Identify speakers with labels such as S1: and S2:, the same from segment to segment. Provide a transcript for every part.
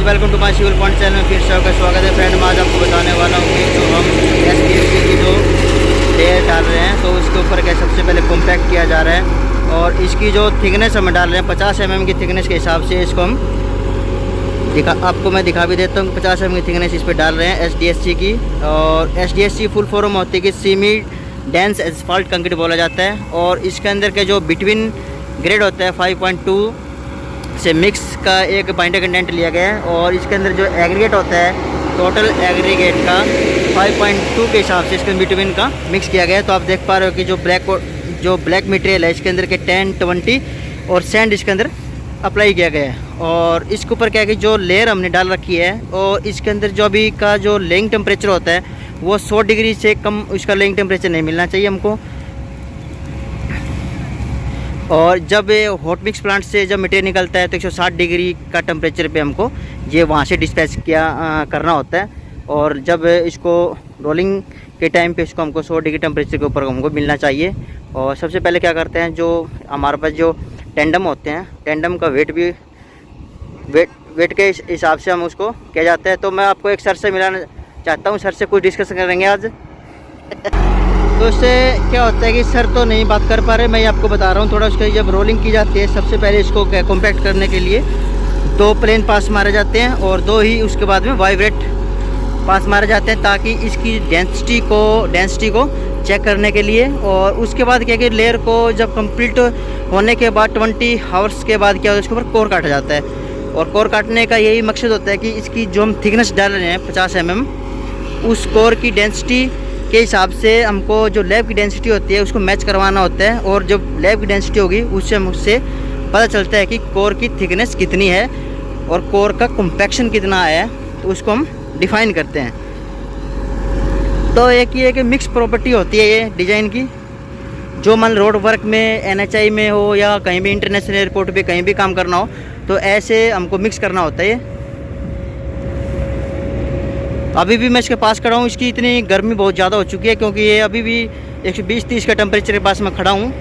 S1: Welcome to my civil point channel में फिर से आपका स्वागत है फ्रेंड। आज आपको बताने वाला हूँ कि जो हम SDSC की जो लेयर डाल रहे हैं तो उसके ऊपर क्या सबसे पहले कॉम्पैक्ट किया जा रहा है और इसकी जो थिकनेस हम डाल रहे हैं 50 mm की थिकनेस के हिसाब से इसको हम आपको मैं दिखा भी देता हूँ। 50 mm की थिकनेस इस पर डाल रहे हैं SDSC की। और SDSC फुल फॉर्म होती है कि सेमी डेंस एस्फाल्ट कंक्रीट बोला जाता है। और इसके अंदर के जो बिटवीन ग्रेड होता है 5.2 से मिक्स का एक बाइंडर कंटेंट लिया गया है। और इसके अंदर जो एग्रीगेट होता है टोटल एग्रीगेट का 5.2 के हिसाब से इसके बिटवीन का मिक्स किया गया है। तो आप देख पा रहे हो कि जो ब्लैक मटेरियल है इसके अंदर के 10, 20 और सैंड इसके अंदर अप्लाई किया गया है। और इसके ऊपर क्या है कि जो लेयर हमने डाल रखी है और इसके अंदर जो अभी का जो लेइंग टेम्परेचर होता है वो 100 डिग्री से कम उसका लेइंग टेम्परेचर नहीं मिलना चाहिए हमको। और जब हॉट मिक्स प्लांट से जब मटेरियल निकलता है तो 160 डिग्री का टेम्परेचर पे हमको ये वहाँ से डिस्पैच करना होता है। और जब इसको रोलिंग के टाइम पे इसको हमको 100 डिग्री टेम्परेचर के ऊपर हमको मिलना चाहिए। और सबसे पहले क्या करते हैं, जो हमारे पास जो टेंडम होते हैं टेंडम का वेट के हिसाब से हम उसको किया जाता है। तो मैं आपको एक सर से मिलाना चाहता हूँ, सर से कुछ डिस्कस करेंगे आज। तो इससे क्या होता है कि सर तो नहीं बात कर पा रहे, मैं आपको बता रहा हूँ थोड़ा। उसकी जब रोलिंग की जाती है सबसे पहले इसको कॉम्पैक्ट करने के लिए 2 प्लेन पास मारे जाते हैं और 2 ही उसके बाद में वाइब्रेट पास मारे जाते हैं ताकि इसकी डेंसिटी को चेक करने के लिए। और उसके बाद क्या कि लेयर को जब कंप्लीट होने के बाद 20 आवर्स के बाद क्या होता है उसके ऊपर कोर काटा जाता है। और कोर काटने का यही मकसद होता है कि इसकी जो हम थिकनेस डाल रहे हैं 50 mm उस कोर की डेंसिटी के हिसाब से हमको जो लैब की डेंसिटी होती है उसको मैच करवाना होता है। और जब लैब की डेंसिटी होगी उससे हमसे पता चलता है कि कोर की थिकनेस कितनी है और कोर का कॉम्पैक्शन कितना है, तो उसको हम डिफाइन करते हैं। तो एक ये कि मिक्स प्रॉपर्टी होती है ये डिज़ाइन की। जो मान रोड वर्क में NHI में हो या कहीं भी इंटरनेशनल एयरपोर्ट पे कहीं भी काम करना हो तो ऐसे हमको मिक्स करना होता है। अभी भी मैं इसके पास खड़ा हूँ, इसकी इतनी गर्मी बहुत ज़्यादा हो चुकी है क्योंकि ये अभी भी 120-130 का टेम्परेचर के पास मैं खड़ा हूँ।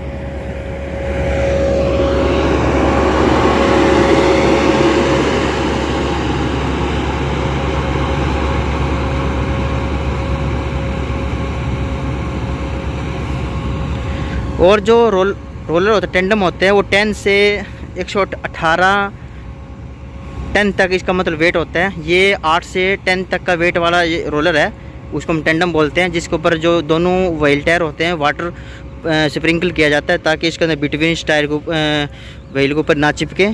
S1: और जो रोलर होते हैं टेंडम होते हैं वो 10 से 118 10 तक इसका मतलब वेट होता है। ये 8 से 10 तक का वेट वाला ये रोलर है, उसको हम टेंडम बोलते हैं। जिसके ऊपर जो दोनों व्हील टायर होते हैं वाटर स्प्रिंकल किया जाता है ताकि इसके अंदर बिटवीन टायर को व्हील के ऊपर ना चिपके।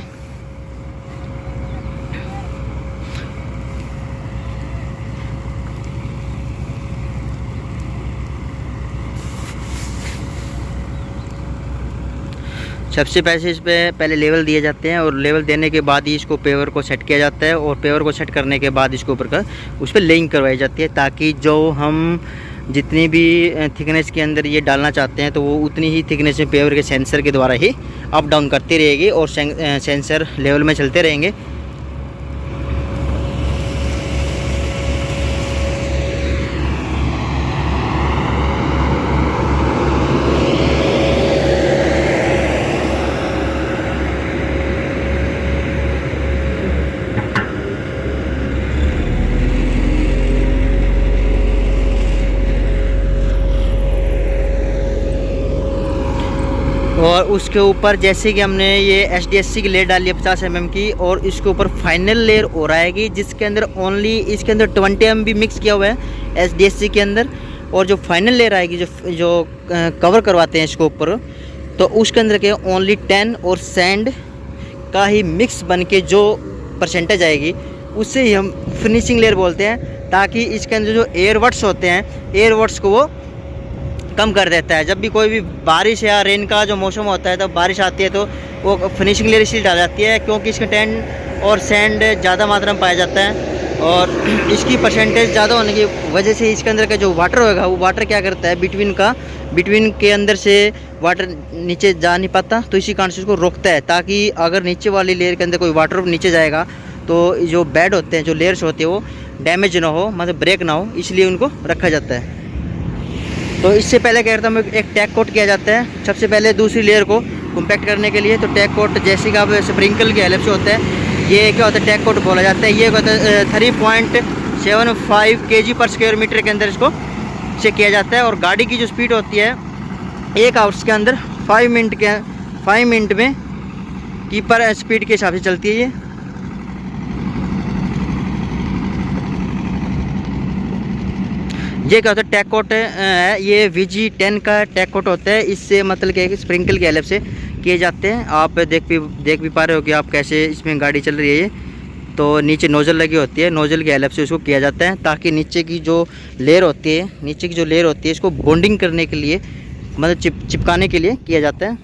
S1: सबसे पहले इस पे पहले लेवल दिए जाते हैं और लेवल देने के बाद ही इसको पेवर को सेट किया जाता है। और पेवर को सेट करने के बाद इसके ऊपर का उस पर लेइंग करवाई जाती है ताकि जो हम जितनी भी थिकनेस के अंदर ये डालना चाहते हैं तो वो उतनी ही थिकनेस में पेवर के सेंसर के द्वारा ही अप डाउन करती रहेगी और सेंसर लेवल में चलते रहेंगे। और उसके ऊपर जैसे कि हमने ये SDSC की लेयर डाली है 50 mm की और इसके ऊपर फाइनल लेयर और आएगी जिसके अंदर ओनली इसके अंदर 20 mm भी मिक्स किया हुआ है SDSC के अंदर। और जो फाइनल लेयर आएगी जो कवर करवाते हैं इसके ऊपर तो उसके अंदर के ओनली 10 और सैंड का ही मिक्स बन के जो परसेंटेज आएगी उससे ही हम फिनिशिंग लेयर बोलते हैं ताकि इसके अंदर जो एयर वट्स होते हैं एयर वट्स को वो कम कर देता है। जब भी कोई भी बारिश या रेन का जो मौसम होता है तो बारिश आती है तो वो फिनिशिंग लेयर इसलिए डाल जाती है क्योंकि इसके टेंट और सैंड ज़्यादा मात्रा में पाया जाता है। और इसकी परसेंटेज ज़्यादा होने की वजह से इसके अंदर का जो वाटर होगा वो वाटर क्या करता है बिटवीन के अंदर से वाटर नीचे जा नहीं पाता तो इसी कारण से उसको रोकता है ताकि अगर नीचे वाली लेयर के अंदर कोई वाटर नीचे जाएगा तो जो बेड होते हैं जो लेयर्स होते हैं वो डैमेज ना हो, मतलब ब्रेक ना हो, इसलिए उनको रखा जाता है। तो इससे पहले क्या करता है एक टैग कोट किया जाता है सबसे पहले दूसरी लेयर को कॉम्पैक्ट करने के लिए। तो टैग कोट जैसे कि आप स्प्रिंकल की हेल्प से होता है, ये क्या होता है, टैग कोट बोला जाता है। ये होता है 3.75 kg पर स्क्वायर मीटर के अंदर इसको चेक किया जाता है। और गाड़ी की जो स्पीड होती है 1 आवर्स के अंदर 5 मिनट में की पर स्पीड के हिसाब से चलती है ये क्या होता है, टैग कोट है। ये VG10 का टैग कोट होता है। इससे मतलब क्या है कि स्प्रिंकल की हेल्प से किए जाते हैं। आप देख भी पा रहे हो कि आप कैसे इसमें गाड़ी चल रही है। ये तो नीचे नोज़ल लगी होती है, नोज़ल की हेल्प से उसको किया जाता है ताकि नीचे की जो लेयर होती है इसको बॉन्डिंग करने के लिए मतलब चिपकाने के लिए किया जाता है।